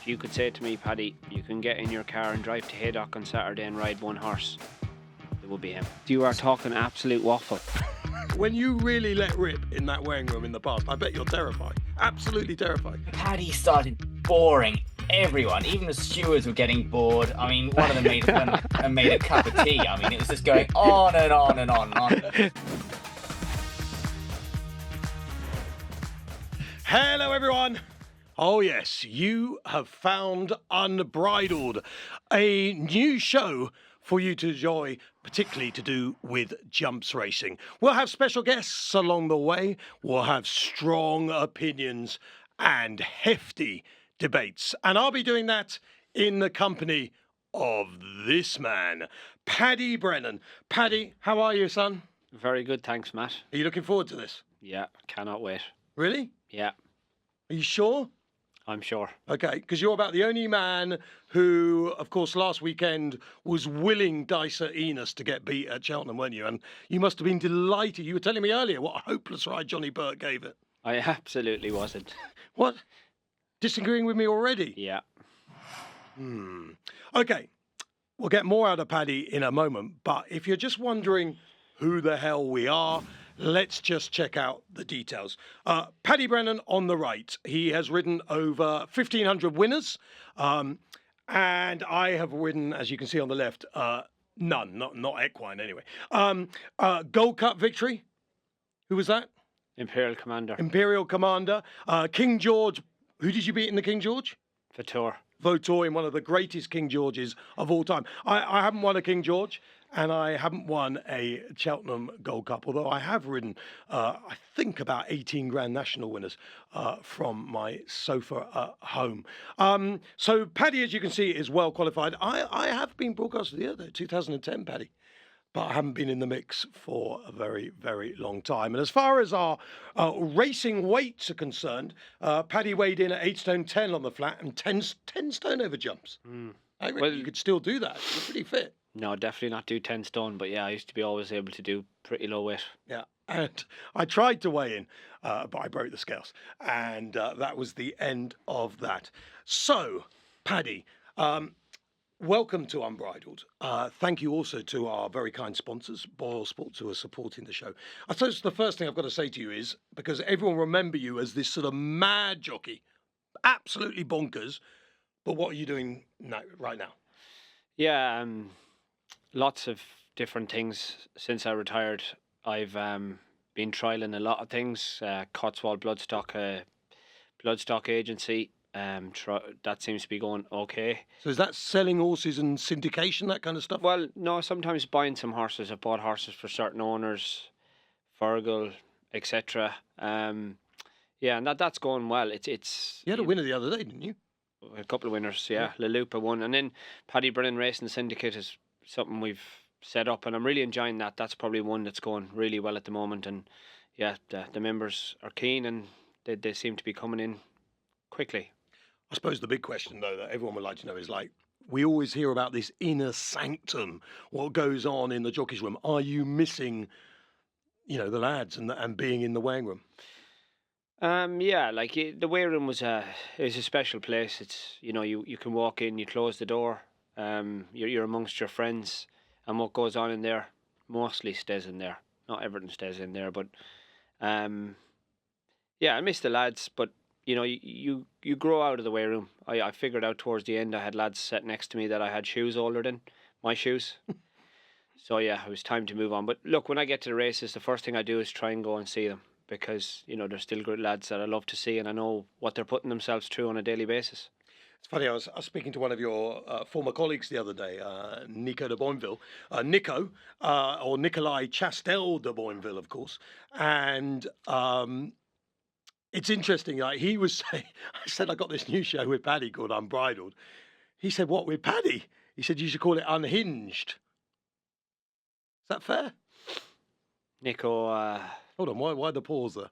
If you could say to me, Paddy, you can get in your car and drive to Haydock on Saturday and ride one horse, it would be him. You are talking absolute waffle. When you really let rip in that weighing room in the past, I bet you're terrified. Absolutely terrified. Paddy started boring everyone. Even the stewards were getting bored. I mean, one of them made a cup of tea. I mean, it was just going on and on and on and on. Hello, everyone. Oh, yes, you have found Unbridled, a new show for you to enjoy, particularly to do with jumps racing. We'll have special guests along the way. We'll have strong opinions and hefty debates. And I'll be doing that in the company of this man, Paddy Brennan. Paddy, how are you, son? Very good, thanks, Matt. Are you looking forward to this? Yeah, cannot wait. Really? Yeah, Are you sure? I'm sure. Okay, because you're about the only man who, of course, last weekend was willing Dicer Enos to get beat at Cheltenham, weren't you? And you must have been delighted. You were telling me earlier what a hopeless ride Johnny Burt gave it. I absolutely wasn't. What? Disagreeing with me already? Yeah. Okay, we'll get more out of Paddy in a moment. But if you're just wondering who the hell we are, let's just check out the details. Paddy Brennan on the right. He has ridden over 1,500 winners. And I have ridden, as you can see on the left, none, not equine anyway. Gold Cup victory. Who was that? Imperial Commander. Imperial Commander. King George. Who did you beat in the King George? Vautour. Vautour in one of the greatest King Georges of all time. I haven't won a King George. And I haven't won a Cheltenham Gold Cup, although I have ridden, I think, about 18 Grand National winners from my sofa at home. So Paddy, as you can see, is well qualified. I have been broadcaster of the year, though, 2010, Paddy. But I haven't been in the mix for a very, very long time. And as far as our racing weights are concerned, Paddy weighed in at 8 stone 10 on the flat and 10 stone over jumps. I reckon you could still do that. You're pretty fit. No, definitely not do 10 stone, but yeah, I used to be always able to do pretty low weight. Yeah, and I tried to weigh in, but I broke the scales, and that was the end of that. So, Paddy, welcome to Unbridled. Thank you also to our very kind sponsors, BOYLESPORTS, who are supporting the show. I suppose the first thing I've got to say to you is, because everyone remember you as this sort of mad jockey, absolutely bonkers, but what are you doing now, right now? Yeah, lots of different things since I retired. I've been trialling a lot of things. Cotswold Bloodstock Agency. That seems to be going okay. So is that selling horses and syndication, that kind of stuff? Well, no, sometimes buying some horses. I've bought horses for certain owners, Fergal, etc. Yeah, and that's going well. It's You had a winner the other day, didn't you? A couple of winners, yeah. Lelupa won. And then Paddy Brennan Racing Syndicate is something we've set up, and I'm really enjoying that. That's probably one that's going really well at the moment, and yeah, the members are keen, and they seem to be coming in quickly. I suppose the big question, though, that everyone would like to know is, like, we always hear about this inner sanctum, what goes on in the jockey's room. Are you missing, the lads and being in the weighing room? Yeah, like the weighing room is a special place. It's, you can walk in, you close the door, you're amongst your friends, and what goes on in there mostly stays in there. Not everything stays in there, but yeah, I miss the lads, but you grow out of the weighing room. I figured out towards the end I had lads sat next to me that I had shoes older than my shoes. So yeah, it was time to move on. But look, when I get to the races, the first thing I do is try and go and see them, because they're still good lads that I love to see, and I know what they're putting themselves through on a daily basis. It's funny, I was speaking to one of your former colleagues the other day, Nico de Boinville, or Nikolai Chastel de Boinville, of course, and it's interesting, like he was saying, I said I got this new show with Paddy called Unbridled. He said, what, with Paddy? He said, you should call it Unhinged. Is that fair? Nico... Hold on, why the pause there?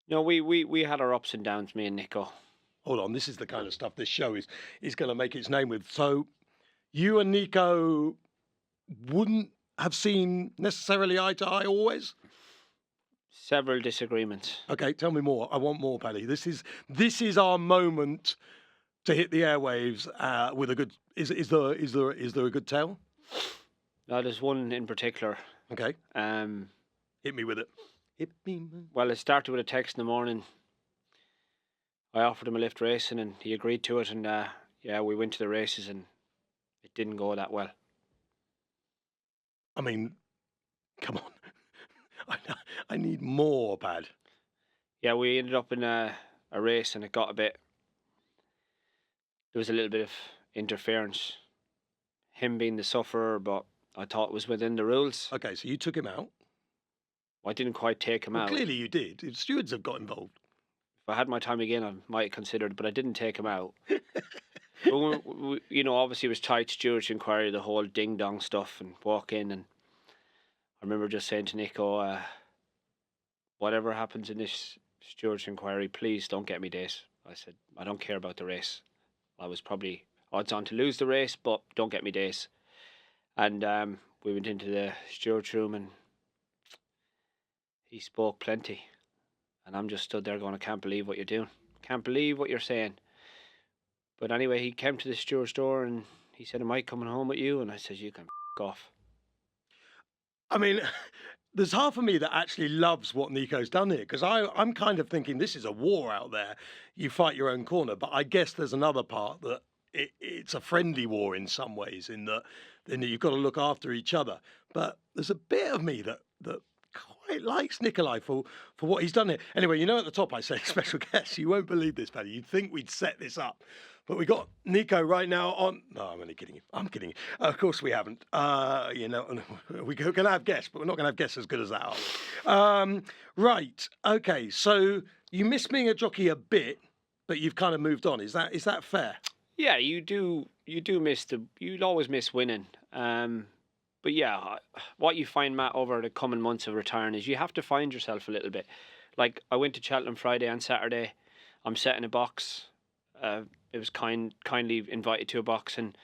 No, we had our ups and downs, me and Nico. Hold on, this is the kind of stuff this show is going to make its name with. So you and Nico wouldn't have seen necessarily eye to eye always? Several disagreements. Okay, tell me more. I want more, Paddy. This is our moment to hit the airwaves with a good. Is there a good tale? Now, there's one in particular. Okay. Hit me with it. Hit me. Well, it started with a text in the morning. I offered him a lift racing, and he agreed to it. And we went to the races, and it didn't go that well. I mean, come on. I need more, Pad. Yeah, we ended up in a race, and it got a bit. There was a little bit of interference. Him being the sufferer, but I thought it was within the rules. Okay, so you took him out. I didn't quite take him out. Clearly you did. If stewards have got involved. If I had my time again, I might have considered, but I didn't take him out. But obviously it was tight stewards inquiry, the whole ding-dong stuff, and walk in, and I remember just saying to Nico, whatever happens in this stewards inquiry, please don't get me days. I said, I don't care about the race. I was probably odds on to lose the race, but don't get me days. And we went into the stewards room, and he spoke plenty. And I'm just stood there going, I can't believe what you're doing. Can't believe what you're saying. But anyway, he came to the steward's door and he said, am I coming home with you? And I said, you can f*** off. I mean, there's half of me that actually loves what Nico's done here, because I'm kind of thinking this is a war out there. You fight your own corner. But I guess there's another part that it's a friendly war in some ways, in that you've got to look after each other. But there's a bit of me that quite likes Nikolai for what he's done here. Anyway, at the top I said special guest. You won't believe this, Paddy. You'd think we'd set this up. But we got Nico right now on... No, I'm only kidding you. I'm kidding you. Of course we haven't. We're going to have guests, but we're not going to have guests as good as that, are we? Right. Okay. So you miss being a jockey a bit, but you've kind of moved on. Is that fair? Yeah, you do miss you'd always miss winning. But yeah, what you find, Matt, over the coming months of retiring is you have to find yourself a little bit. Like, I went to Cheltenham Friday and Saturday. I'm set in a box. It was kindly invited to a box, and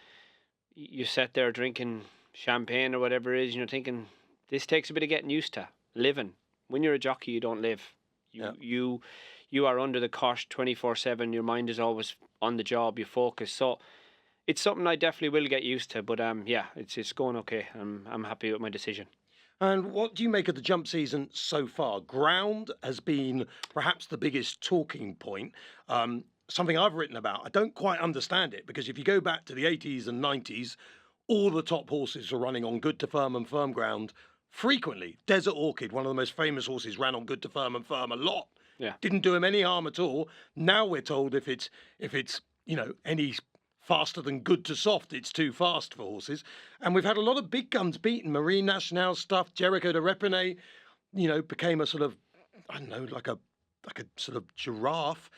you sat there drinking champagne or whatever it is, and you're thinking, this takes a bit of getting used to. Living. When you're a jockey, you don't live. You are under the cosh 24/7. Your mind is always on the job. You focus. So it's something I definitely will get used to. But it's going okay. I'm happy with my decision. And what do you make of the jump season so far? Ground has been perhaps the biggest talking point. Something I've written about. I don't quite understand it, because if you go back to the 80s and 90s, all the top horses were running on good to firm and firm ground frequently. Desert Orchid, one of the most famous horses, ran on good to firm and firm a lot. Yeah. Didn't do him any harm at all. Now we're told if it's any faster than good to soft, it's too fast for horses. And we've had a lot of big guns beaten. Marine Nationale stuff, Jericho de Repine, became a sort of, I don't know, like a sort of giraffe.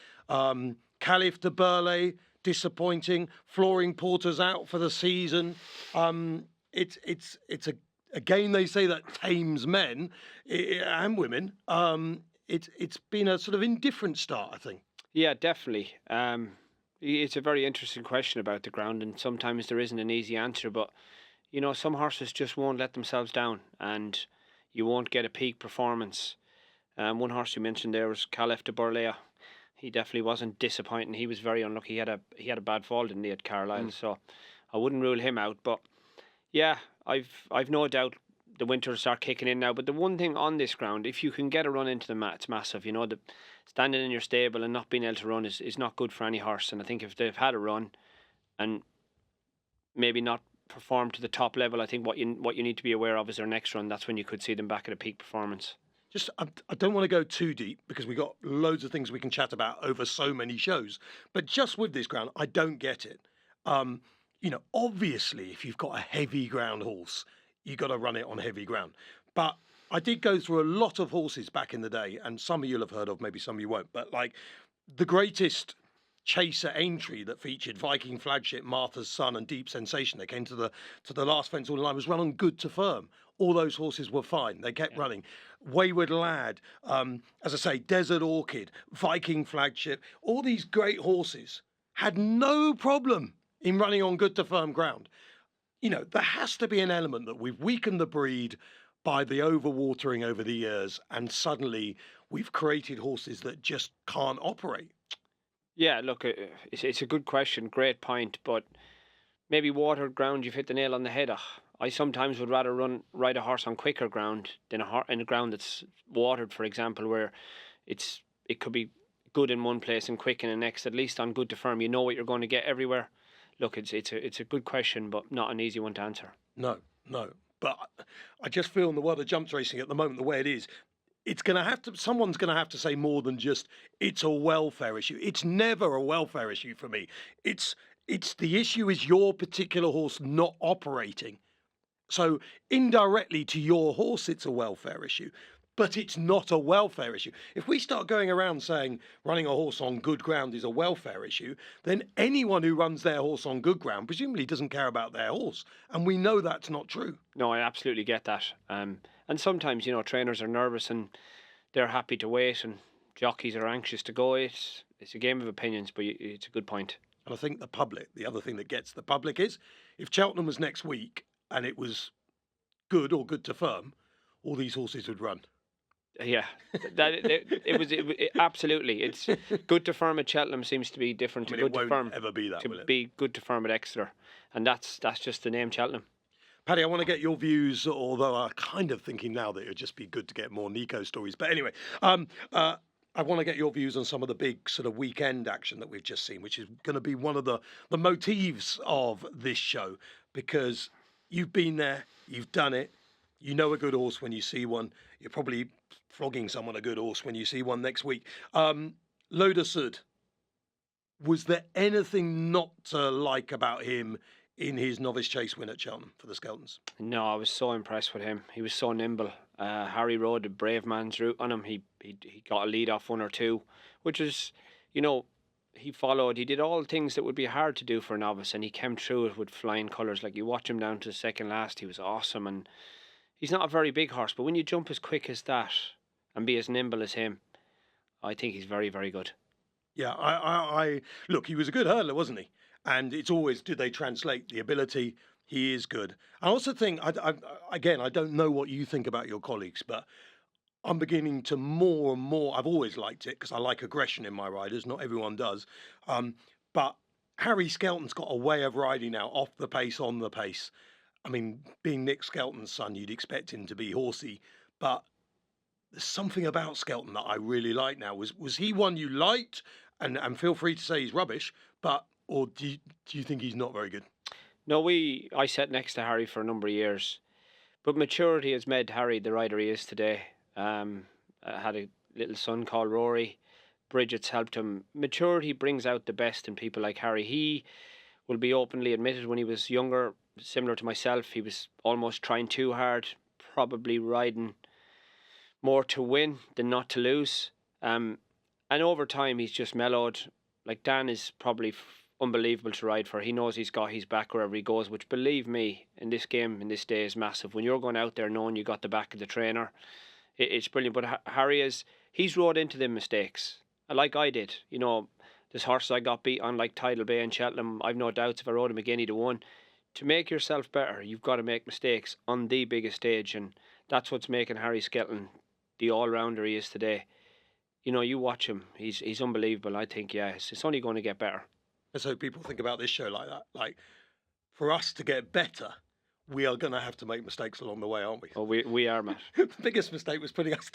Caliph de Burley, disappointing. Flooring Porter's out for the season. It's a game, they say, that tames men and women. It's been a sort of indifferent start, I think. Yeah, definitely. It's a very interesting question about the ground, and sometimes there isn't an easy answer. But some horses just won't let themselves down, and you won't get a peak performance. One horse you mentioned there was Caliph de Burley. He definitely wasn't disappointing. He was very unlucky. He had a bad fall, didn't he, at Carlisle? So I wouldn't rule him out. But yeah, I've no doubt the winter will start kicking in now. But the one thing on this ground, if you can get a run into the mat, it's massive. The standing in your stable and not being able to run is not good for any horse. And I think if they've had a run and maybe not performed to the top level, I think what you need to be aware of is their next run. That's when you could see them back at a peak performance. I don't want to go too deep, because we've got loads of things we can chat about over so many shows. But just with this ground, I don't get it. Obviously, if you've got a heavy ground horse, you've got to run it on heavy ground. But I did go through a lot of horses back in the day, and some of you'll have heard of, maybe some of you won't. But like the greatest chaser entry that featured Viking Flagship, Martha's Son, and Deep Sensation, they came to the last fence all the line, was run on good to firm. All those horses were fine. They kept running. Wayward Lad, as I say, Desert Orchid, Viking Flagship, all these great horses had no problem in running on good to firm ground. There has to be an element that we've weakened the breed by the overwatering over the years, and suddenly we've created horses that just can't operate. Yeah, look, it's a good question, great point, but maybe watered ground, you've hit the nail on the head. I sometimes would rather ride a horse on quicker ground than in a ground that's watered, for example, where it could be good in one place and quick in the next. At least on good to firm, you know what you're going to get everywhere. Look, it's a good question, but not an easy one to answer. No, no. But I just feel in the world of jumps racing at the moment, the way it is, someone's going to have to say more than just it's a welfare issue. It's never a welfare issue for me. It's the issue is your particular horse not operating. So indirectly to your horse, it's a welfare issue, but it's not a welfare issue. If we start going around saying running a horse on good ground is a welfare issue, then anyone who runs their horse on good ground presumably doesn't care about their horse. And we know that's not true. No, I absolutely get that. And sometimes, trainers are nervous and they're happy to wait and jockeys are anxious to go. It's a game of opinions, but it's a good point. And I think the other thing that gets the public is if Cheltenham was next week and it was good or good to firm, all these horses would run. Yeah, absolutely. It's good to firm at Cheltenham seems to be different to good to firm. Ever be that, will it? Be good to firm at Exeter, and that's just the name Cheltenham. Paddy, I want to get your views, although I'm kind of thinking now that it would just be good to get more Nico stories. But anyway, I want to get your views on some of the big sort of weekend action that we've just seen, which is going to be one of the motifs of this show, because you've been there, you've done it, you know a good horse when you see one. You're probably flogging someone a good horse when you see one next week. Loda Sud, was there anything not to like about him in his novice chase win at Cheltenham for the Skeltons? No, I was so impressed with him. He was so nimble. Harry rode the brave man's route on him. He got a lead off 1 or 2, which is, he followed. He did all things that would be hard to do for a novice, and he came through it with flying colours. Like, you watch him down to the second last, he was awesome. And he's not a very big horse, but when you jump as quick as that and be as nimble as him, I think he's very, very good. Yeah, I look, he was a good hurdler, wasn't he? And it's always, do they translate the ability? He is good. I also think, I don't know what you think about your colleagues, but I'm beginning to more and more, I've always liked it because I like aggression in my riders. Not everyone does. But Harry Skelton's got a way of riding now, off the pace, on the pace. I mean, being Nick Skelton's son, you'd expect him to be horsey, but there's something about Skelton that I really like now. Was he one you liked? And feel free to say he's rubbish, or do you think he's not very good? No, I sat next to Harry for a number of years, but maturity has made Harry the rider he is today. I had a little son called Rory. Bridget's helped him. Maturity brings out the best in people like Harry. He will be openly admitted when he was younger, similar to myself, he was almost trying too hard, probably riding more to win than not to lose. And over time, he's just mellowed. Like, Dan is probably unbelievable to ride for. He knows he's got his back wherever he goes, which, believe me, in this game, in this day, is massive. When you're going out there knowing you got the back of the trainer, it's brilliant. But Harry he's rode into them mistakes, like I did. There's horses I got beat on, like Tidal Bay and Cheltenham. I've no doubts if I rode him again, he'd have won. To make yourself better, you've got to make mistakes on the biggest stage, and that's what's making Harry Skelton the all-rounder he is today. You watch him, he's unbelievable. I think, yeah, it's only going to get better. And so people think about this show like that. Like, for us to get better, we are going to have to make mistakes along the way, aren't we? Oh, we are, Matt. The biggest mistake was putting us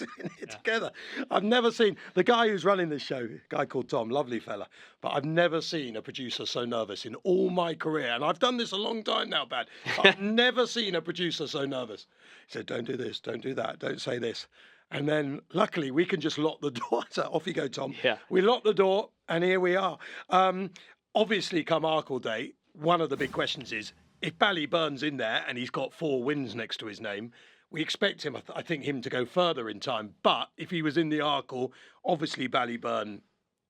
together. I've never seen the guy who's running this show, a guy called Tom, lovely fella, but I've never seen a producer so nervous in all my career. And I've done this a long time now, Bad. I've never seen a producer so nervous. He said, don't do this, don't do that, don't say this. And then, luckily, we can just lock the door. So off you go, Tom. Yeah. We lock the door, and here we are. Obviously, come Arkle Day, one of the big questions is, if Ballyburn's in there and he's got 4 wins next to his name, we expect him, I think, him to go further in time. But if he was in the Arkle, obviously Ballyburn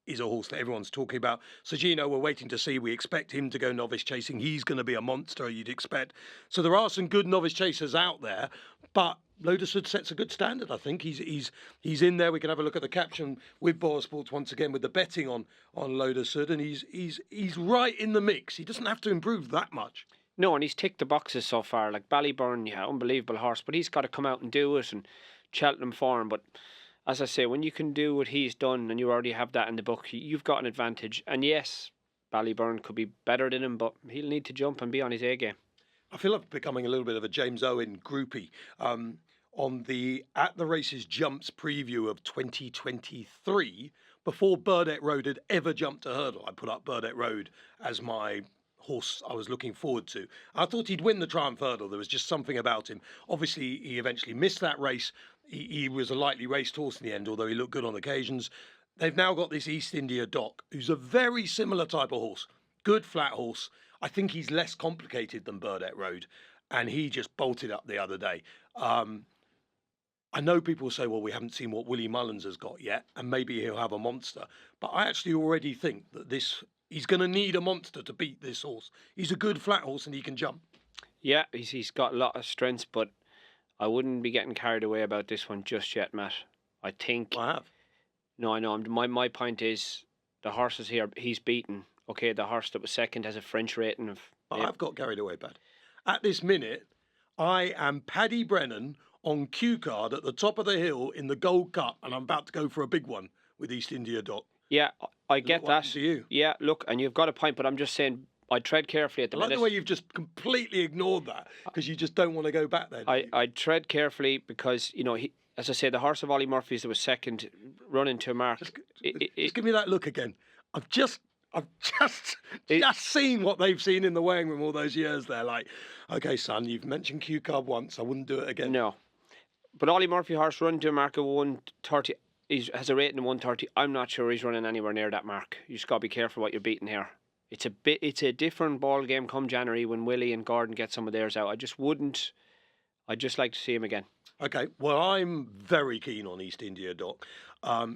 is a horse that everyone's talking about. So, Gino, we're waiting to see. We expect him to go novice chasing. He's going to be a monster, you'd expect. So there are some good novice chasers out there, but Loda Sud sets a good standard, I think. He's in there. We can have a look at the caption with BOYLESPORTS once again with the betting on Loda Sud, and he's right in the mix. He doesn't have to improve that much. No, and he's ticked the boxes so far. Like Ballyburn, yeah, unbelievable horse, but he's got to come out and do it, and Cheltenham form. But as I say, when you can do what he's done and you already have that in the book, you've got an advantage. And yes, Ballyburn could be better than him, but he'll need to jump and be on his A game. I feel I'm becoming a little bit of a James Owen groupie. On the At the Races Jumps preview of 2023, before Burdett Road had ever jumped a hurdle, I put up Burdett Road as my horse I was looking forward to. I thought he'd win the Triumph Hurdle. There was just something about him. Obviously, he eventually missed that race. He was a lightly raced horse in the end, although he looked good on occasions. They've now got this East India Doc, who's a very similar type of horse. Good flat horse. I think he's less complicated than Burdett Road, and he just bolted up the other day. I know people say, well, we haven't seen what Willie Mullins has got yet, and maybe he'll have a monster. But I actually already think that he's going to need a monster to beat this horse. He's a good flat horse and he can jump. Yeah, he's got a lot of strengths, but I wouldn't be getting carried away about this one just yet, Matt. I think... I have. No, I know. My point is, the horses here, he's beaten. Okay, the horse that was second has a French rating of... I've got carried away, Pat. At this minute, I am Paddy Brennan on cue card at the top of the hill in the Gold Cup, and I'm about to go for a big one with East India Doc. Yeah, I get that. To you? Yeah, look, and you've got a point, but I'm just saying, I tread carefully at the minute. I like the way you've just completely ignored that, because you just don't want to go back there. I tread carefully because, you know, as I say, the horse of Ollie Murphy's that was second, running to a mark. Just give me that look again. I've just seen what they've seen in the weighing room all those years. They're like, okay, son, you've mentioned Q Cub once. I wouldn't do it again. No. But Ollie Murphy horse running to a mark of 130, he has a rating of 130. I'm not sure he's running anywhere near that mark. You just got to be careful what you're beating here. It's a different ball game come January when Willie and Gordon get some of theirs out. I'd just like to see him again. Okay, well, I'm very keen on East India Doc.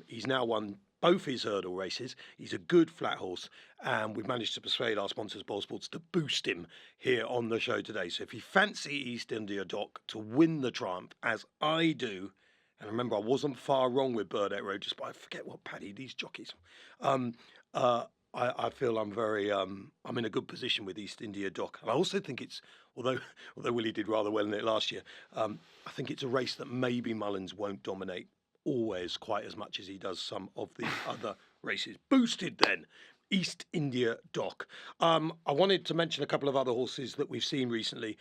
He's now won both his hurdle races. He's a good flat horse, and we've managed to persuade our sponsors, BOYLESPORTS, to boost him here on the show today. So if you fancy East India Doc to win the Triumph, as I do, and remember, I wasn't far wrong with Burdett Road, just I forget what Paddy, these jockeys. I feel I'm very, I'm in a good position with East India Doc. And I also think it's, although Willie did rather well in it last year, I think it's a race that maybe Mullins won't dominate always quite as much as he does some of the other races. Boosted then, East India Doc. I wanted to mention a couple of other horses that we've seen recently.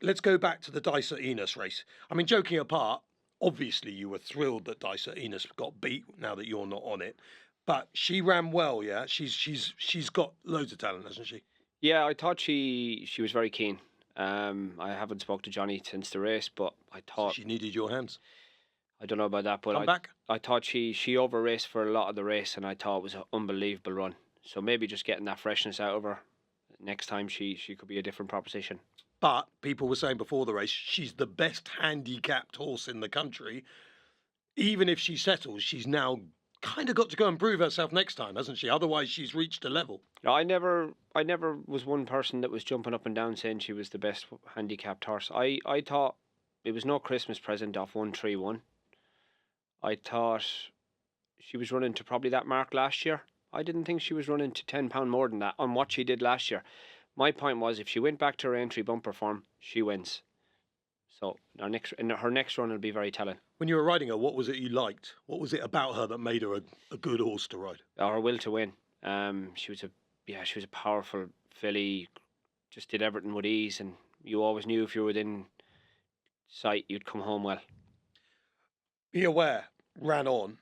Let's go back to the Dyser Enos race. I mean, joking apart, obviously you were thrilled that Dyser Enos got beat now that you're not on it. But she ran well, yeah? She's got loads of talent, hasn't she? Yeah, I thought she was very keen. I haven't spoke to Johnny since the race, but I thought... So she needed your hands. I don't know about that, but I thought she over-raced for a lot of the race, and I thought it was an unbelievable run. So maybe just getting that freshness out of her, next time she could be a different proposition. But people were saying before the race, she's the best handicapped horse in the country. Even if she settles, she's now kind of got to go and prove herself next time, hasn't she? Otherwise, she's reached a level. I never was one person that was jumping up and down saying she was the best handicapped horse. I thought it was no Christmas present off 131. I thought she was running to probably that mark last year. I didn't think she was running to £10 more than that on what she did last year. My point was, if she went back to her entry bumper form, she wins. So her next run will be very telling. When you were riding her, what was it you liked? What was it about her that made her a good horse to ride? Her will to win. She was a powerful filly. Just did everything with ease, and you always knew if you were within sight, you'd come home well. Be Aware ran on.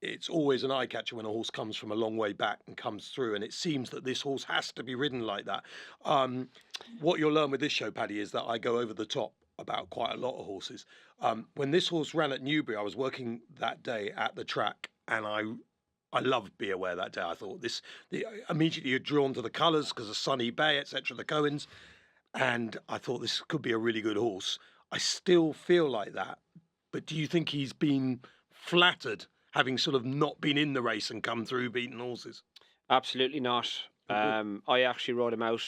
It's always an eye catcher when a horse comes from a long way back and comes through, and it seems that this horse has to be ridden like that. What you'll learn with this show, Paddy, is that I go over the top about quite a lot of horses. When this horse ran at Newbury, I was working that day at the track, and I loved Be Aware that day. I thought immediately you're drawn to the colours because of Sunny Bay, etc., the Cohens, and I thought this could be a really good horse. I still feel like that, but do you think he's been flattered having sort of not been in the race and come through beating horses? Absolutely not. I actually rode him out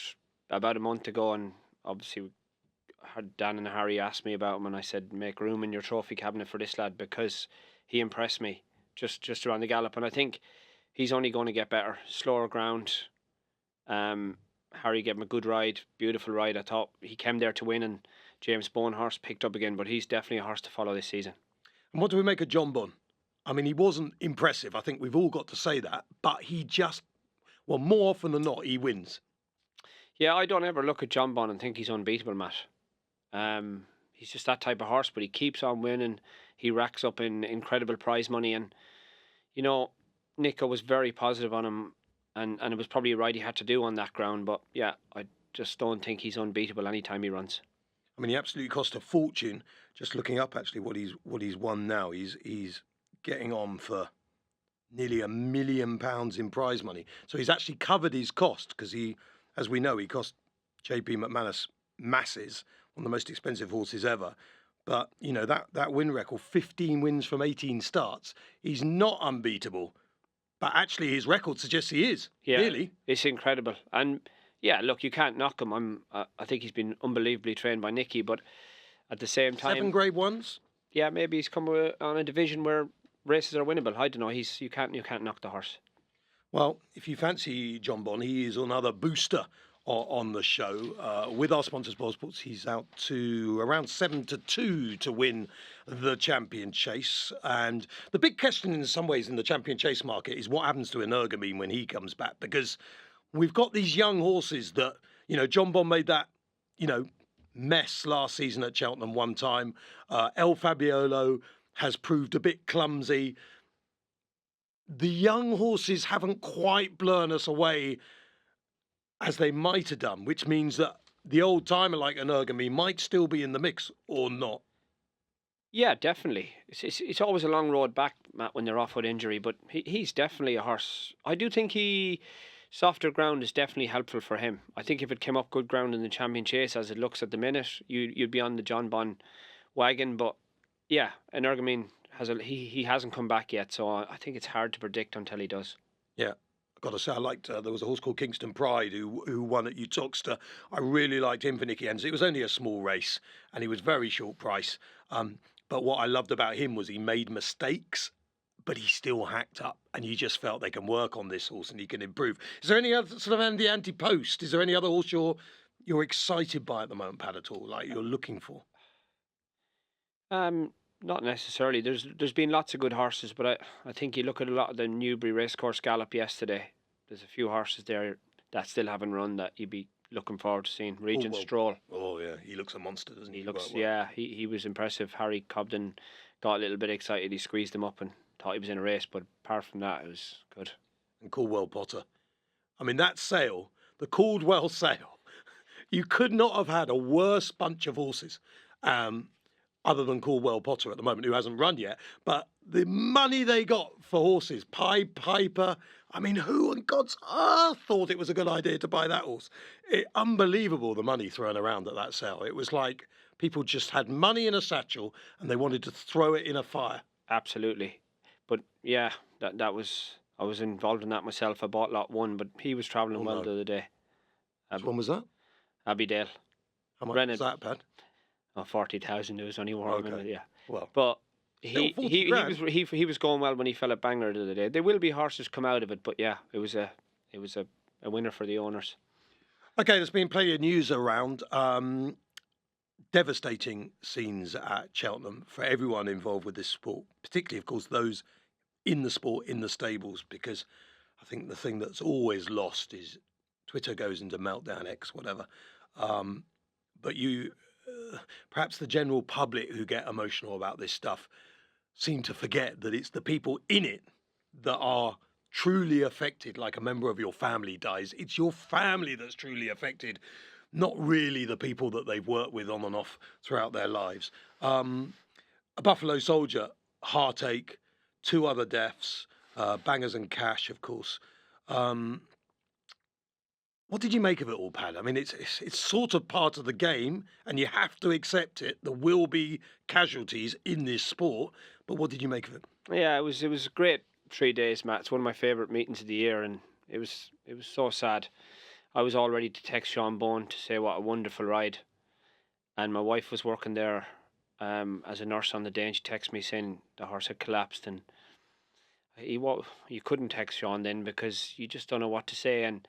about a month ago, and obviously Dan and Harry asked me about him, and I said, make room in your trophy cabinet for this lad, because he impressed me just around the gallop, and I think he's only going to get better. Slower ground. Harry gave him a good ride, beautiful ride. I thought he came there to win, and James Bonehorse picked up again, but he's definitely a horse to follow this season. And what do we make of Jonbon? I mean, he wasn't impressive. I think we've all got to say that. But he just, well, more often than not, he wins. Yeah, I don't ever look at Jonbon and think he's unbeatable, Matt. He's just that type of horse, but he keeps on winning. He racks up in incredible prize money, and you know, Nico was very positive on him, and it was probably right he had to do on that ground. But yeah, I just don't think he's unbeatable anytime he runs. I mean, he absolutely cost a fortune. Just looking up actually what he's won now. He's getting on for nearly £1 million in prize money. So he's actually covered his cost because he, as we know, he cost JP McManus masses, one of the most expensive horses ever. But you know that win record, 15 wins from 18 starts. He's not unbeatable, but actually his record suggests he is. Yeah, really, it's incredible. And yeah, look, you can't knock him. I think he's been unbelievably trained by Nicky, but at the same time, 7 Grade 1s. Yeah, maybe he's come on a division where races are winnable. I don't know. You can't knock the horse. Well, if you fancy Jonbon, he is another booster on the show. With our sponsors, BOYLESPORTS, he's out to around 7-2 to win the Champion Chase. And the big question in some ways in the Champion Chase market is what happens to Energumene when he comes back, because we've got these young horses that, you know, Jonbon made that, you know, mess last season at Cheltenham one time. El Fabiolo has proved a bit clumsy. The young horses haven't quite blown us away as they might have done, which means that the old timer like Energumene might still be in the mix or not. Yeah, definitely. It's always a long road back, Matt, when they're off with injury, but he's definitely a horse. I do think softer ground is definitely helpful for him. I think if it came up good ground in the Champion Chase as it looks at the minute, you'd be on the Jonbon wagon. But yeah, Energumene he hasn't come back yet, so I think it's hard to predict until he does. Yeah. Got to say, I liked, there was a horse called Kingston Pride who won at Uttoxeter. I really liked him for Nicky Enns. It was only a small race and he was very short price. But what I loved about him was he made mistakes, but he still hacked up, and you just felt they can work on this horse and he can improve. Is there any other sort of antepost? Is there any other horse you're excited by at the moment, Pad, at all, like you're looking for? Not necessarily. There's been lots of good horses, but I think you look at a lot of the Newbury racecourse gallop yesterday. There's a few horses there that still haven't run that you'd be looking forward to seeing. Regent Stroll. Oh yeah, he looks a monster, doesn't he? He looks, yeah, he was impressive. Harry Cobden got a little bit excited. He squeezed him up and thought he was in a race, but apart from that, it was good. And Caldwell Potter. I mean, that sale, the Caldwell sale, you could not have had a worse bunch of horses. Other than Caldwell Potter at the moment, who hasn't run yet. But the money they got for horses, Pied Piper, I mean, who on God's earth thought it was a good idea to buy that horse? Unbelievable, the money thrown around at that sale. It was like people just had money in a satchel and they wanted to throw it in a fire. Absolutely. But yeah, that was, I was involved in that myself. I bought lot 1, but he was travelling well the other day. Which one was that? Abbeydale. How much Brennan. was that, Pad? 40,000. It was only one. Okay. Yeah. Well, but he was going well when he fell at Bangor the other day. There will be horses come out of it, but yeah, it was a winner for the owners. Okay, there's been plenty of news around. Devastating scenes at Cheltenham for everyone involved with this sport, particularly, of course, those in the sport, in the stables, because I think the thing that's always lost is Twitter goes into meltdown X, whatever. But perhaps the general public who get emotional about this stuff seem to forget that it's the people in it that are truly affected. Like a member of your family dies, it's your family that's truly affected, not really the people that they've worked with on and off throughout their lives. A Buffalo Soldier, heartache, 2 other deaths, Bangers and Cash, of course. What did you make of it all, Pad? I mean, it's sort of part of the game, and you have to accept it. There will be casualties in this sport, but what did you make of it? Yeah, it was a great 3 days, Matt. It's one of my favourite meetings of the year, and it was so sad. I was all ready to text Sean Bone to say what a wonderful ride, and my wife was working there as a nurse on the day, and she texted me saying the horse had collapsed, and you couldn't text Sean then because you just don't know what to say. And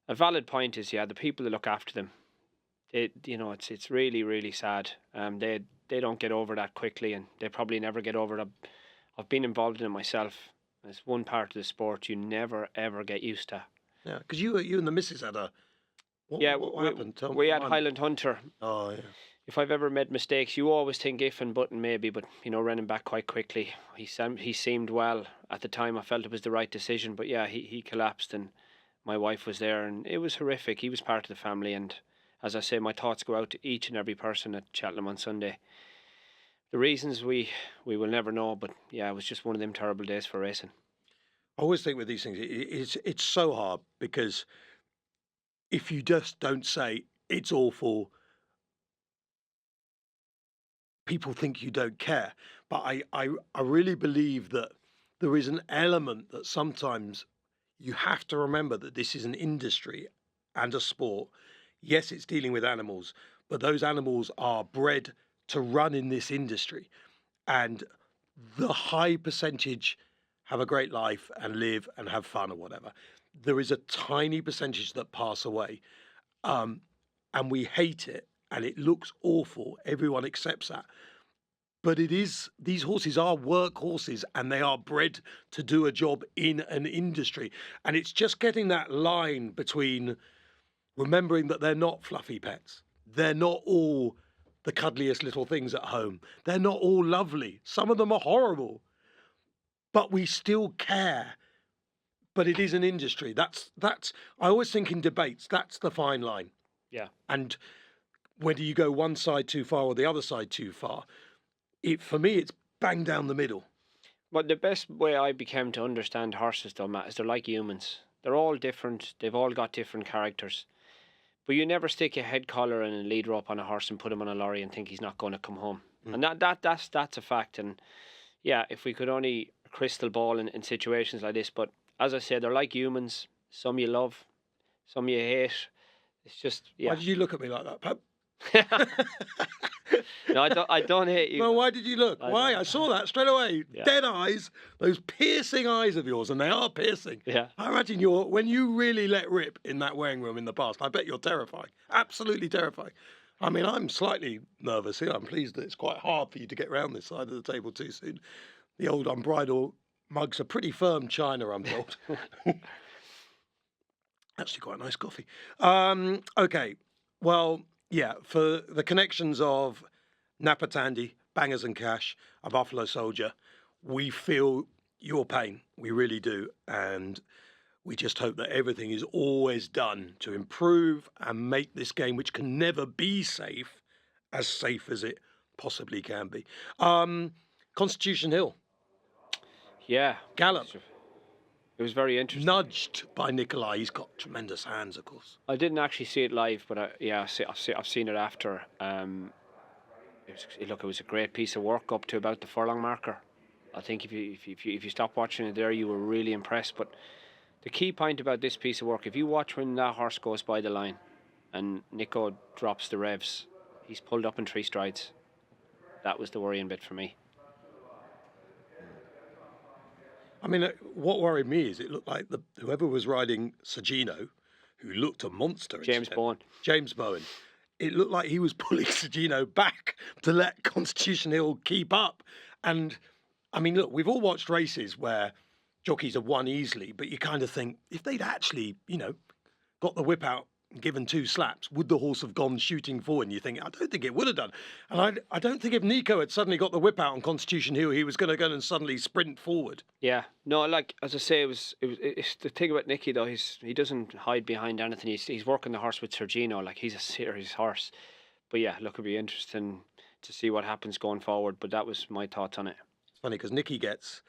a valid point is, yeah, the people that look after them, it's really, really sad. They don't get over that quickly, and they probably never get over it. I've been involved in it myself. It's one part of the sport you never ever get used to. Yeah, because you and the missus had a. What happened? Tell we me. had Highland Hunter. Oh yeah. If I've ever made mistakes, you always think if and but and maybe, but running back quite quickly. He seemed well at the time. I felt it was the right decision, but yeah, he collapsed, and my wife was there, and it was horrific. He was part of the family, and as I say, my thoughts go out to each and every person at Cheltenham on Sunday. The reasons we will never know, but yeah, it was just one of them terrible days for racing. I always think with these things, it's so hard because if you just don't say it's awful, people think you don't care. But I really believe that there is an element that sometimes you have to remember that this is an industry and a sport. Yes, it's dealing with animals, but those animals are bred to run in this industry. And the high percentage have a great life and live and have fun or whatever. There is a tiny percentage that pass away. And we hate it and it looks awful. Everyone accepts that. But these horses are work horses and they are bred to do a job in an industry. And it's just getting that line between remembering that they're not fluffy pets. They're not all the cuddliest little things at home. They're not all lovely. Some of them are horrible. But we still care. But it is an industry. That's I always think in debates, that's the fine line. Yeah. And whether you go one side too far or the other side too far, for me, it's bang down the middle. But the best way I became to understand horses, though, Matt, is they're like humans. They're all different. They've all got different characters. But you never stick a head collar and a lead rope on a horse and put him on a lorry and think he's not going to come home. And that's a fact. And yeah, if we could only crystal ball in situations like this. But as I said, they're like humans. Some you love, some you hate. It's just, yeah. Why did you look at me like that, Pep? No, I don't hate you. No, why did you look? Why? I saw that straight away. Yeah. Dead eyes, those piercing eyes of yours, and they are piercing. Yeah. I imagine when you really let rip in that weighing room in the past, I bet you're terrifying. Absolutely terrifying. I mean, I'm slightly nervous here. I'm pleased that it's quite hard for you to get round this side of the table too soon. The old Unbridled mugs are pretty firm china, I'm told. Actually, quite nice coffee. Okay, well, yeah, for the connections of Napa Tandy, Bangers and Cash, a Buffalo Soldier, we feel your pain. We really do. And we just hope that everything is always done to improve and make this game, which can never be safe, as safe as it possibly can be. Constitution Hill. Yeah. Gallop. It was very interesting. Nudged by Nikolai. He's got tremendous hands, of course. I didn't actually see it live, but I've seen it after. It was a great piece of work up to about the furlong marker. I think if you stop watching it there, you were really impressed. But the key point about this piece of work, if you watch when that horse goes by the line, and Nico drops the revs, he's pulled up in 3 strides. That was the worrying bit for me. I mean, what worried me is it looked like whoever was riding Sagino, who looked a monster. James Bowen. It looked like he was pulling Sagino back to let Constitution Hill keep up. And, I mean, look, we've all watched races where jockeys have won easily, but you kind of think, if they'd actually, got the whip out and given 2 slaps, would the horse have gone shooting forward? And you think, I don't think it would have done. And I don't think if Nico had suddenly got the whip out on Constitution Hill, he was going to go and suddenly sprint forward. Yeah, no, like as I say, it's the thing about Nicky though. He doesn't hide behind anything. He's working the horse with Sergino, like he's a serious horse. But yeah, look, it'll be interesting to see what happens going forward. But that was my thoughts on it. It's funny because Nicky gets,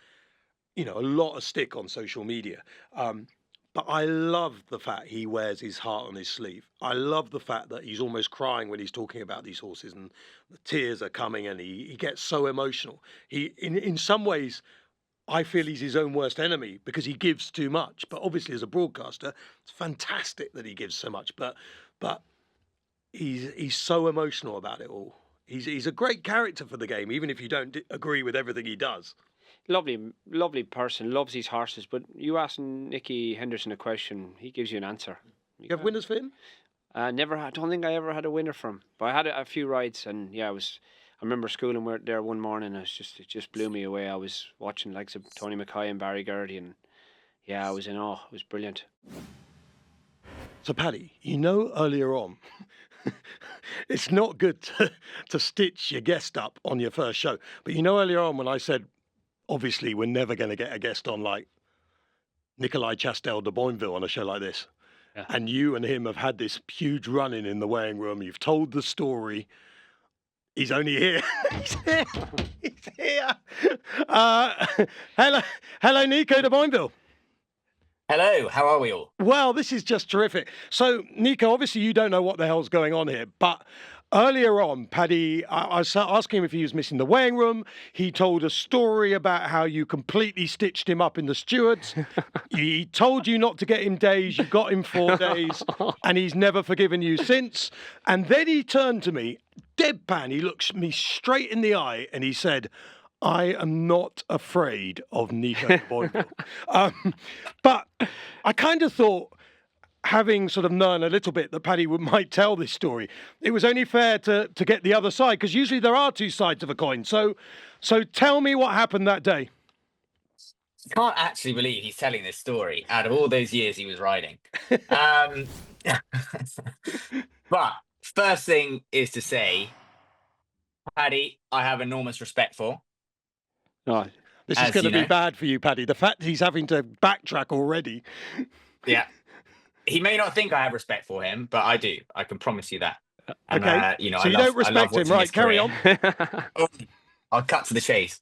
a lot of stick on social media. But I love the fact he wears his heart on his sleeve. I love the fact that he's almost crying when he's talking about these horses and the tears are coming and he gets so emotional. In some ways, I feel he's his own worst enemy because he gives too much. But obviously as a broadcaster, it's fantastic that he gives so much. But he's so emotional about it all. He's a great character for the game, even if you don't agree with everything he does. Lovely person, loves his horses. But you ask Nicky Henderson a question, he gives you an answer. You have winners for him? I don't think I ever had a winner from him. But I had a few rides, and yeah, I'm remember schooling there one morning. It just blew me away. I was watching like Tony Mackay and Barry Gurdy, and yeah, I was in awe. It was brilliant. So, Paddy, earlier on, it's not good to stitch your guest up on your first show. But earlier on when I said, obviously, we're never going to get a guest on like Nicolas de Boinville on a show like this. Yeah. And you and him have had this huge run-in in the weighing room. You've told the story. He's only here. He's here. He's here. Hello, Nico de Boinville. Hello, how are we all? Well, this is just terrific. So, Nico, obviously you don't know what the hell's going on here, but earlier on, Paddy, I was asking him if he was missing the weighing room. He told a story about how you completely stitched him up in the stewards. He told you not to get him days. You got him 4 days, and he's never forgiven you since. And then he turned to me, deadpan. He looked me straight in the eye, and he said, I am not afraid of Nico de Boinville. But I kind of thought, having sort of known a little bit that Paddy might tell this story, it was only fair to get the other side, because usually there are two sides of a coin. So tell me what happened that day. I can't actually believe he's telling this story out of all those years he was riding. But first thing is to say, Paddy, I have enormous respect for. Oh, this is going to be bad for you, Paddy. The fact he's having to backtrack already. Yeah. He may not think I have respect for him, but I do. I can promise you that. And, okay. So you don't respect him, right? Carry on. I'll cut to the chase.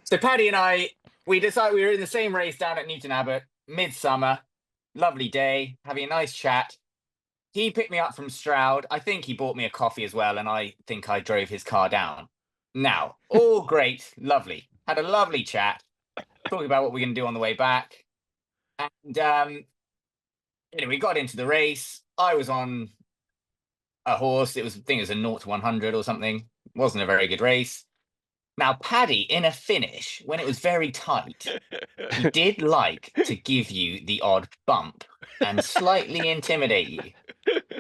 So Paddy and I, we decided we were in the same race down at Newton Abbot, midsummer, lovely day, having a nice chat. He picked me up from Stroud. I think he bought me a coffee as well, and I think I drove his car down. Now, all great, lovely. Had a lovely chat, talking about what we're going to do on the way back. And we got into the race. I was on a horse. I think it was a 0 to 100 or something. Wasn't a very good race. Now, Paddy, in a finish, when it was very tight, he did like to give you the odd bump and slightly intimidate you.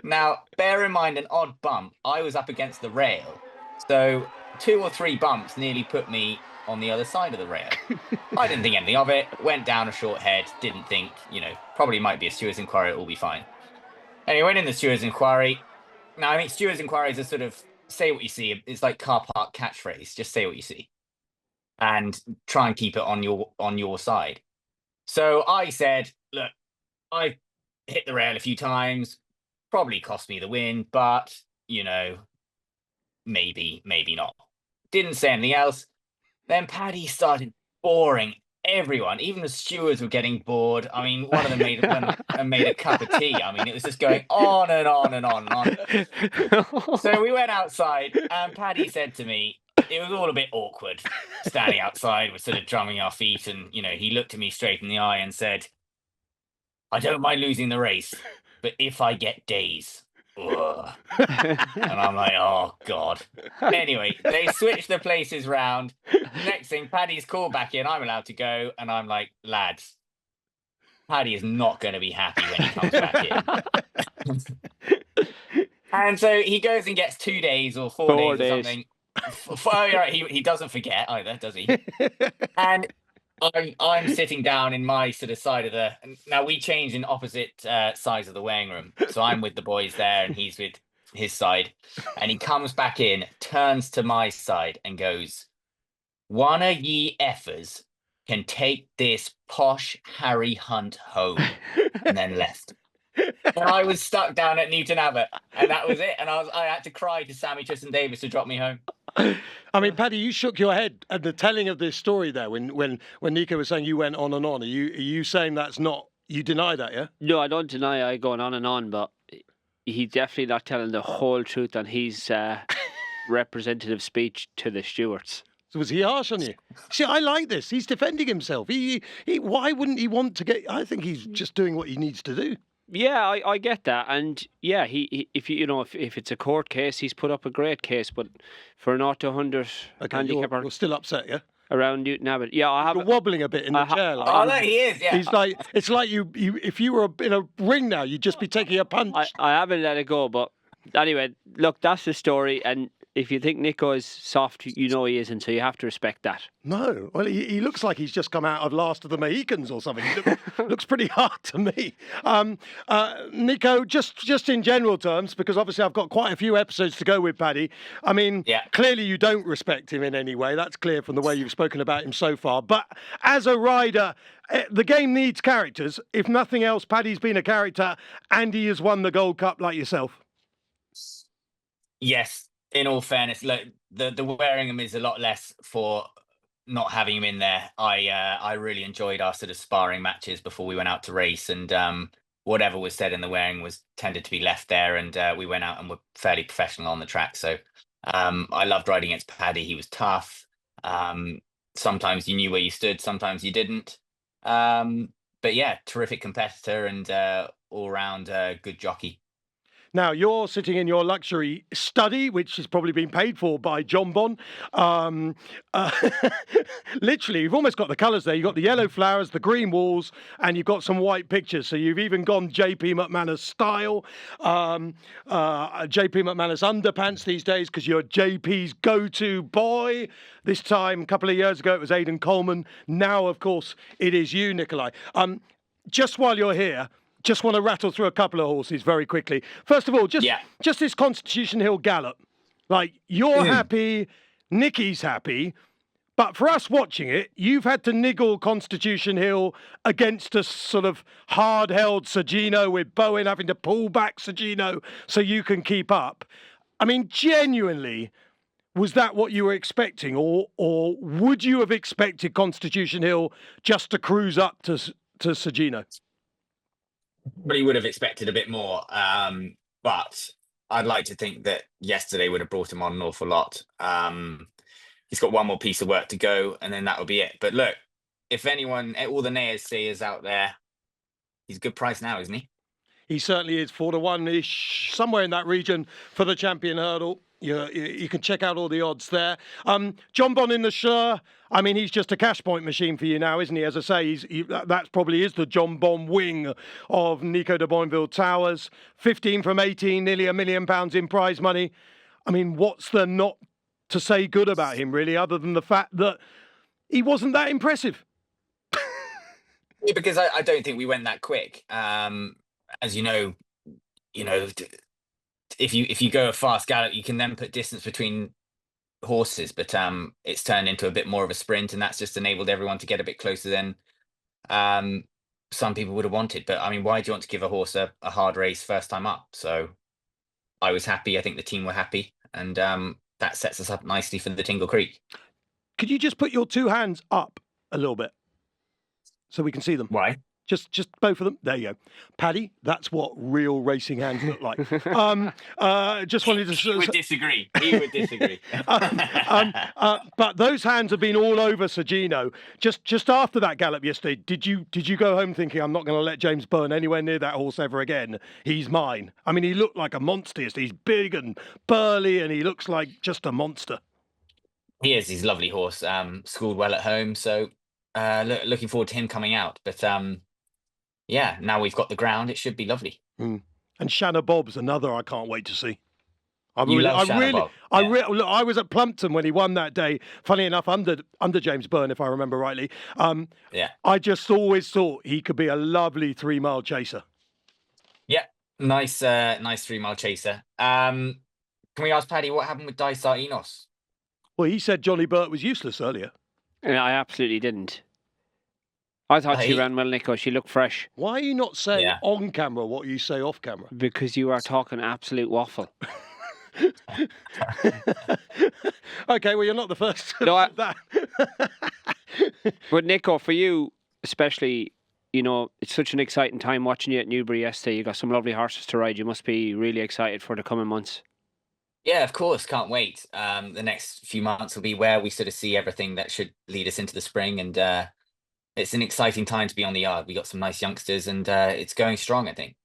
Now, bear in mind, an odd bump, I was up against the rail. So 2 or 3 bumps nearly put me on the other side of the rail. I didn't think anything of it, went down a short head, didn't think, probably might be a steward's inquiry, it will be fine. Anyway, went in the steward's inquiry. Now, I think steward's inquiries are sort of say what you see. It's like car park catchphrase, just say what you see. And try and keep it on your side. So I said, look, I hit the rail a few times, probably cost me the win, but, maybe not. Didn't say anything else. Then Paddy started boring everyone. Even the stewards were getting bored. I mean, one of them made a cup of tea. I mean, it was just going on and on and on and on. So we went outside, and Paddy said to me, it was all a bit awkward standing outside. We're sort of drumming our feet, and, he looked at me straight in the eye and said, I don't mind losing the race, but if I get days, ugh. And I'm like, oh God. Anyway, they switched the places round. Next thing, Paddy's called back in. I'm allowed to go, and I'm like, lads, Paddy is not going to be happy when he comes back in. And so he goes and gets 2 days or 4 days or something. Oh, right, he doesn't forget either, does he? And I'm sitting down in my sort of side of the. Now we change in opposite sides of the weighing room, so I'm with the boys there, and he's with his side. And he comes back in, turns to my side, and goes, "One of ye effers can take this posh Harry Hunt home," and then left. And I was stuck down at Newton Abbot, and that was it. And I had to cry to Sammy Tristan-Davis to drop me home. I mean, Paddy, you shook your head at the telling of this story there when Nico was saying you went on and on. Are you saying that's not, you deny that, yeah? No, I don't deny I going on and on, but he's definitely not telling the whole truth on his representative speech to the stewards. So was he harsh on you? See, I like this. He's defending himself. He why wouldn't he want to get? I think he's just doing what he needs to do. Yeah, I get that, and yeah, if it's a court case, he's put up a great case, but for an 0 to 100 handicapper, you're still upset, yeah? Around Newton Abbot, yeah, I have. You're wobbling a bit in the chair. Like, oh no, he is. Yeah, he's like, it's like you if you were in a ring now, you'd just be taking a punch. I haven't let it go, but anyway, look, that's the story, and if you think Nico is soft, you know he isn't, so you have to respect that. No, well, he looks like he's just come out of Last of the Mohicans or something. He looks pretty hard to me. Nico, just in general terms, because obviously I've got quite a few episodes to go with Paddy. I mean, clearly you don't respect him in any way. That's clear from the way you've spoken about him so far. But as a rider, the game needs characters. If nothing else, Paddy's been a character and he has won the Gold Cup like yourself. Yes, in all fairness, look, the wearing him is a lot less for not having him in there. I really enjoyed our sort of sparring matches before we went out to race, and whatever was said in the wearing was tended to be left there, and we went out and were fairly professional on the track. So I loved riding against Paddy. He was tough. Sometimes you knew where you stood, sometimes you didn't. But yeah, terrific competitor and all round good jockey. Now, you're sitting in your luxury study, which has probably been paid for by Jonbon. Literally, you've almost got the colours there. You've got the yellow flowers, the green walls, and you've got some white pictures. So you've even gone JP McManus style, JP McManus underpants these days because you're JP's go-to boy. This time, a couple of years ago, it was Aidan Coleman. Now, of course, it is you, Nikolai. Just while you're here, just want to rattle through a couple of horses very quickly. First of all, just this Constitution Hill gallop. Like, you're happy, Nicky's happy, but for us watching it, you've had to niggle Constitution Hill against a sort of hard-held Sergino with Bowen having to pull back Sergino so you can keep up. I mean, genuinely, was that what you were expecting? Or would you have expected Constitution Hill just to cruise up to Sergino? But he would have expected a bit more. But I'd like to think that yesterday would have brought him on an awful lot. He's got one more piece of work to go, and then that will be it. But look, if anyone, all the naysayers out there, he's a good price now, isn't he? He certainly is, 4-1-ish, somewhere in that region for the champion hurdle. You can check out all the odds there. Jonbon in the Sure. I mean, he's just a cash point machine for you now, isn't he? As I say, that probably is the Jonbon wing of Nico de Boinville Towers. 15 from 18, nearly £1 million in prize money. I mean, what's there not to say good about him, really, other than the fact that he wasn't that impressive? Yeah, because I don't think we went that quick. As you know, if you go a fast gallop, you can then put distance between horses, but it's turned into a bit more of a sprint, and that's just enabled everyone to get a bit closer than some people would have wanted. But I mean, why do you want to give a horse a hard race first time up? So I was happy. I think the team were happy, and that sets us up nicely for the Tingle Creek. Could you just put your two hands up a little bit so we can see them? Why? Just both of them. There you go. Paddy, that's what real racing hands look like. Just wanted to... He would disagree. He would disagree. But those hands have been all over Sergino. Just after that gallop yesterday, did you go home thinking, I'm not going to let James burn anywhere near that horse ever again? He's mine. I mean, he looked like a monster. He's big and burly, and he looks like just a monster. He is. He's a lovely horse. Schooled well at home. So looking forward to him coming out. But... yeah, now we've got the ground. It should be lovely. And Shanna Bob's another I can't wait to see. I was at Plumpton when he won that day. Funny enough, under James Byrne, if I remember rightly. I just always thought he could be a lovely 3-mile chaser. Yeah, nice 3-mile chaser. Can we ask Paddy what happened with Dysart Enos? Well, he said Johnny Burt was useless earlier. Yeah, I absolutely didn't. I thought she ran well, Nico. She looked fresh. Why are you not saying on camera what you say off camera? Because you are talking absolute waffle. Okay, well, you're not the first to no, that. But Nico, for you especially, it's such an exciting time watching you at Newbury yesterday. You got some lovely horses to ride. You must be really excited for the coming months. Yeah, of course. Can't wait. The next few months will be where we sort of see everything that should lead us into the spring, and it's an exciting time to be on the yard. We got some nice youngsters, and it's going strong, I think.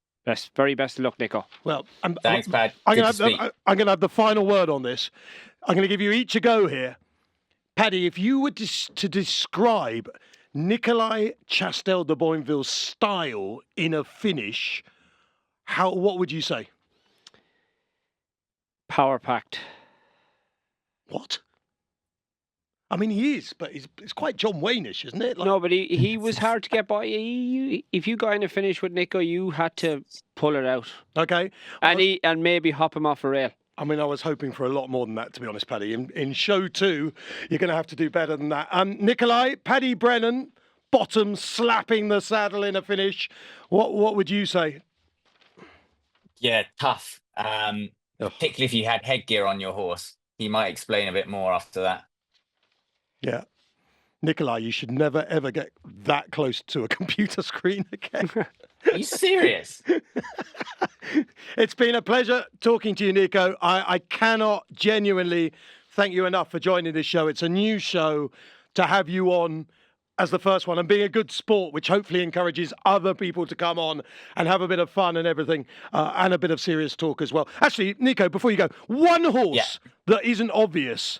Very best of luck, Nico. Well, thanks, Pad. I'm going to have the final word on this. I'm going to give you each a go here. Paddy, if you were to describe Nikolai Chastel de Boinville's style in a finish, what would you say? Power packed. What? I mean, he is, but it's quite John Wayne-ish, isn't it? Like, No, but he was hard to get by. If you got in a finish with Nico, you had to pull it out. okay. And maybe hop him off a rail. I mean, I was hoping for a lot more than that, to be honest, Paddy. In show 2, you're going to have to do better than that. Nikolai, Paddy Brennan, bottom slapping the saddle in a finish. What would you say? Yeah, tough. Particularly if you had headgear on your horse. He might explain a bit more after that. Yeah. Nikolai, you should never, ever get that close to a computer screen again. Are you serious? It's been a pleasure talking to you, Nico. I cannot genuinely thank you enough for joining this show. It's a new show to have you on as the first one and being a good sport, which hopefully encourages other people to come on and have a bit of fun and everything, and a bit of serious talk as well. Actually, Nico, before you go, one horse that isn't obvious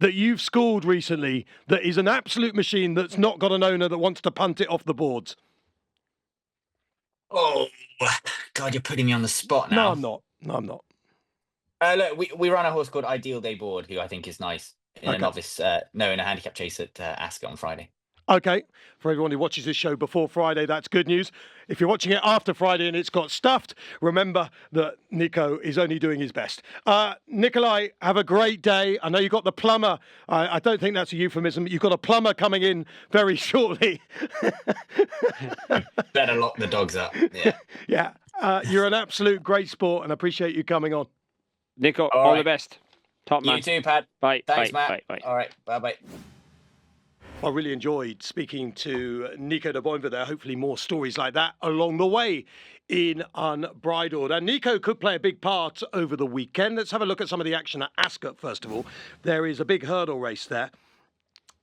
that you've schooled recently that is an absolute machine that's not got an owner that wants to punt it off the boards. Oh, God, you're putting me on the spot now. No, I'm not. Look, we run a horse called Ideal Day Board, who I think is nice in a novice, in a handicap chase at Ascot on Friday. Okay, for everyone who watches this show before Friday, that's good news. If you're watching it after Friday and it's got stuffed, remember that Nico is only doing his best. Nikolai, have a great day. I know you've got the plumber. I don't think that's a euphemism. You've got a plumber coming in very shortly. Better lock the dogs up. Yeah. Yeah. You're an absolute great sport and I appreciate you coming on. Nico, all the best. Top man. You too, Pat. Bye. Thanks, bye, Matt. Bye. All right. Bye-bye. I really enjoyed speaking to Nico de Boinville there. Hopefully more stories like that along the way in Unbridled. And Nico could play a big part over the weekend. Let's have a look at some of the action at Ascot, first of all. There is a big hurdle race there.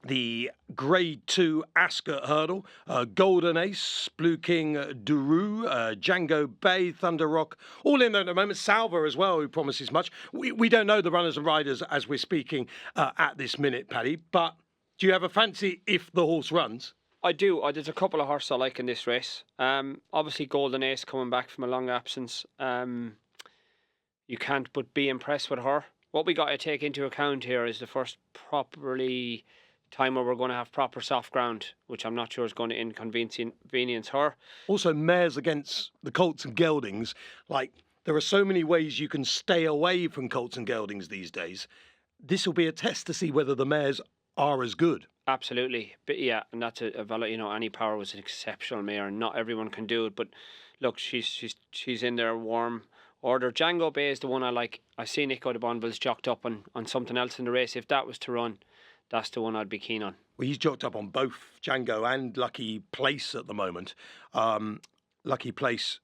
The Grade 2 Ascot hurdle. Golden Ace, Blue King, Duru, Django Bay, Thunder Rock, all in there at the moment. Salva as well, who promises much. We don't know the runners and riders as we're speaking at this minute, Paddy, but do you have a fancy if the horse runs? I do. There's a couple of horses I like in this race. Obviously, Golden Ace coming back from a long absence. You can't but be impressed with her. What we got to take into account here is the first properly time where we're going to have proper soft ground, which I'm not sure is going to inconvenience her. Also, mares against the colts and geldings. Like, there are so many ways you can stay away from colts and geldings these days. This will be a test to see whether the mares are as good. Absolutely. But yeah, and that's a valid, Annie Power was an exceptional mare and not everyone can do it, but look, she's in there warm order. Django Bay is the one I like. I see Nico de Boinville's jocked up on something else in the race. If that was to run, that's the one I'd be keen on. Well, he's jocked up on both Django and Lucky Place at the moment. Lucky Place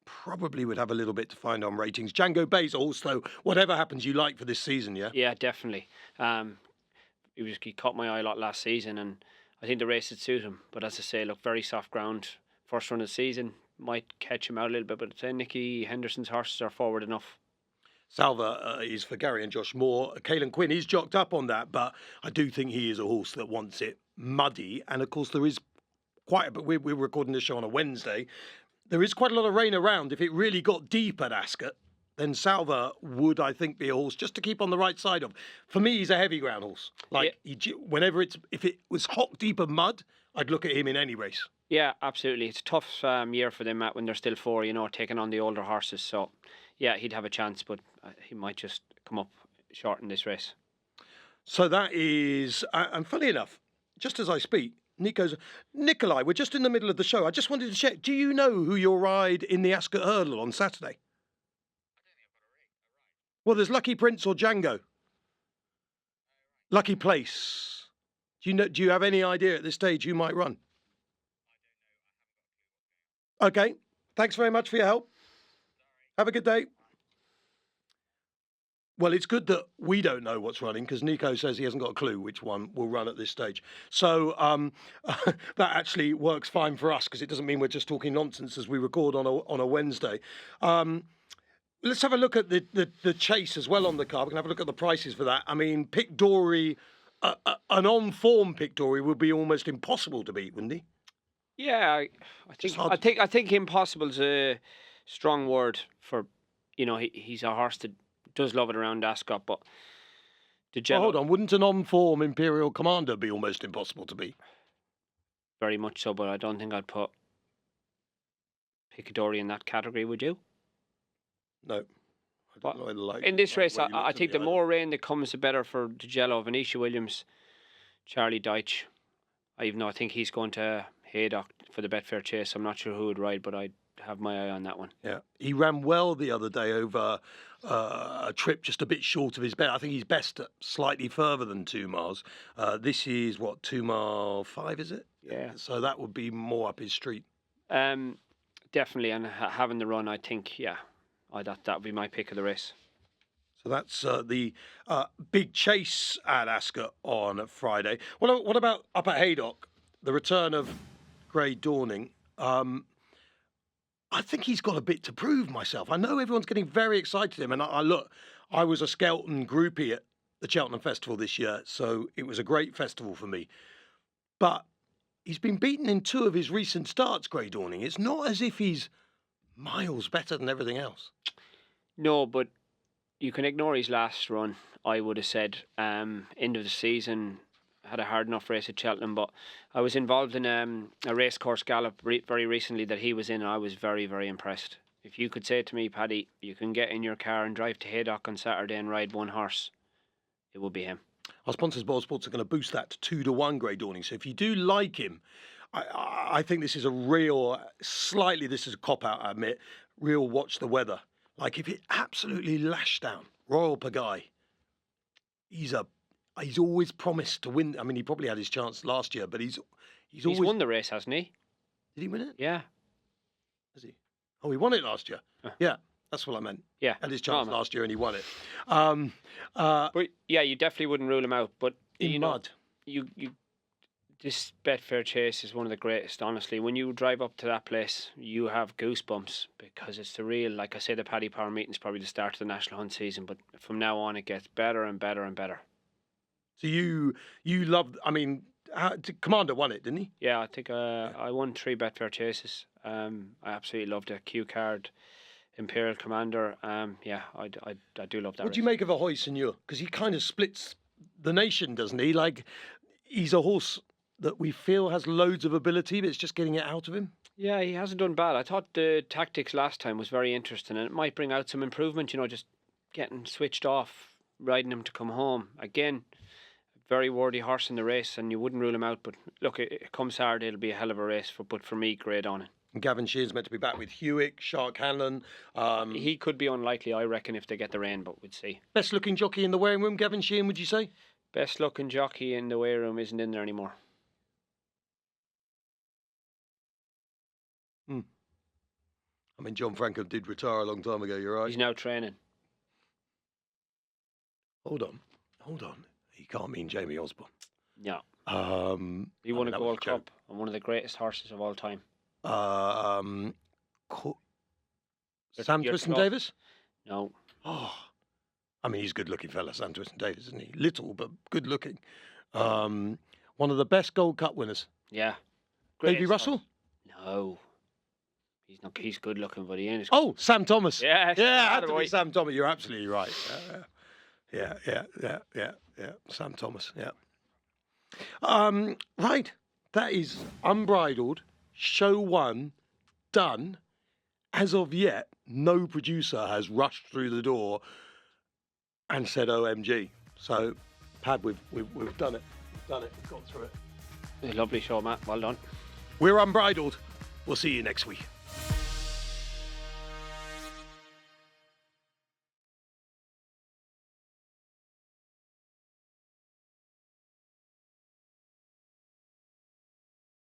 probably would have a little bit to find on ratings. Django Bay's also, whatever happens, you like for this season, yeah? Yeah, definitely. He caught my eye a lot last season, and I think the race would suit him. But as I say, look, very soft ground. First run of the season might catch him out a little bit, but I'd say Nicky Henderson's horses are forward enough. Salva is for Gary and Josh Moore. Caelan Quinn, he's jocked up on that, but I do think he is a horse that wants it muddy. And of course, there is quite a bit. We're recording this show on a Wednesday. There is quite a lot of rain around. If it really got deep at Ascot, then Salva would, I think, be a horse just to keep on the right side of. For me, he's a heavy ground horse. Like, if it was hot, deep of mud, I'd look at him in any race. Yeah, absolutely. It's a tough year for them, Matt, when they're still 4, taking on the older horses. So, yeah, he'd have a chance, but he might just come up short in this race. So that is, and funny enough, just as I speak, Nikolai, we're just in the middle of the show. I just wanted to check, do you know who you'll ride in the Ascot Hurdle on Saturday? Well, there's Lucky Prince or Django. Lucky Place. Do you have any idea at this stage who might run? Okay. Thanks very much for your help. Have a good day. Well, it's good that we don't know what's running because Nico says he hasn't got a clue which one will run at this stage. So that actually works fine for us because it doesn't mean we're just talking nonsense as we record on a Wednesday. Let's have a look at the chase as well on the card. We can have a look at the prices for that. I mean, Pic D'Orhy, an on-form Pic D'Orhy would be almost impossible to beat, wouldn't he? Yeah, I think impossible is a strong word for, he's a horse that does love it around Ascot, but The Well, Jello, hold on, wouldn't an on-form Imperial Commander be almost impossible to beat? very much so, but I don't think I'd put Picadori in that category, would you? No. I don't know, I like, In this like race, way you I looked at think me, the I more rain that comes, the better for the Jello. Venetia Williams, Charlie Deitch. Even though I think he's going to Haydock for the Betfair Chase. I'm not sure who would ride, but I'd have my eye on that one. Yeah, he ran well the other day over a trip just a bit short of his bet. I think he's best at slightly further than 2 miles. This is what, 2 mile 5, is it? Yeah. So that would be more up his street. Definitely, and having the run, I think, that would be my pick of the race. So that's the big chase at Ascot on Friday. What about up at Haydock? The return of Grey Dawning. I think he's got a bit to prove myself. I know everyone's getting very excited him, and I was a Skelton groupie at the Cheltenham Festival this year, so it was a great festival for me. But he's been beaten in 2 of his recent starts, Grey Dawning. It's not as if he's miles better than everything else. No, but you can ignore his last run, I would have said. End of the season, had a hard enough race at Cheltenham, but I was involved in a racecourse gallop very recently that he was in, and I was very, very impressed. If you could say to me, Paddy, you can get in your car and drive to Haydock on Saturday and ride 1 horse, it would be him. Our sponsors, BOYLESPORTS, are going to boost that to 2-1 Grey Dawning. So if you do like him, I think this is a real, this is a cop-out, I admit, real watch the weather. Like, if it absolutely lashed down, Royal Pagaille, he's always promised to win. I mean, he probably had his chance last year, but he's always won the race, hasn't he? Did he win it? Yeah. Has he? Oh, he won it last year. Yeah, that's what I meant. Yeah. Had his chance last year and he won it. But yeah, you definitely wouldn't rule him out. But in mud. This Betfair Chase is one of the greatest, honestly. When you drive up to that place, you have goosebumps because it's the real, like I say, the Paddy Power meeting is probably the start of the National Hunt season, but from now on it gets better and better and better. So you love, I mean, Commander won it, didn't he? Yeah, I think I won 3 Betfair Chases. I absolutely loved it. Q Card, Imperial Commander. Yeah, I do love that What race. do you make of a Hoyt-Seigneur? Because he kind of splits the nation, doesn't he? Like, he's a horse that we feel has loads of ability, but it's just getting it out of him. Yeah, he hasn't done bad. I thought the tactics last time was very interesting, and it might bring out some improvement, just getting switched off, riding him to come home. Again, very worthy horse in the race, and you wouldn't rule him out, but look, it comes hard, it'll be a hell of a race, but for me, Grey Dawning. And Gavin Sheehan's meant to be back with Hewitt, Shark Hanlon. He could be unlikely, I reckon, if they get the rain, but we'd see. Best looking jockey in the weighing room, Gavin Sheehan, would you say? Best looking jockey in the weighing room isn't in there anymore. I mean, John Franco did retire a long time ago, you're right. He's now training. Hold on. He can't mean Jamie Osborne. Yeah. He won a Gold Cup and one of the greatest horses of all time. Sam Twiston-Davis? No. Oh, I mean, he's a good-looking fella, Sam Twiston-Davis, isn't he? Little, but good-looking. One of the best Gold Cup winners. Yeah. Davy Russell? No. He's not. He's good-looking, but he ain't. Oh, Sam Thomas. Yeah. Had to be Sam Thomas. You're absolutely right. Yeah. Sam Thomas. Yeah. Right. That is Unbridled. Show 1 done. As of yet, no producer has rushed through the door and said OMG. So, Pad, we've done it. We've done it. We've got through it. Lovely show, Matt. Well done. We're Unbridled. We'll see you next week.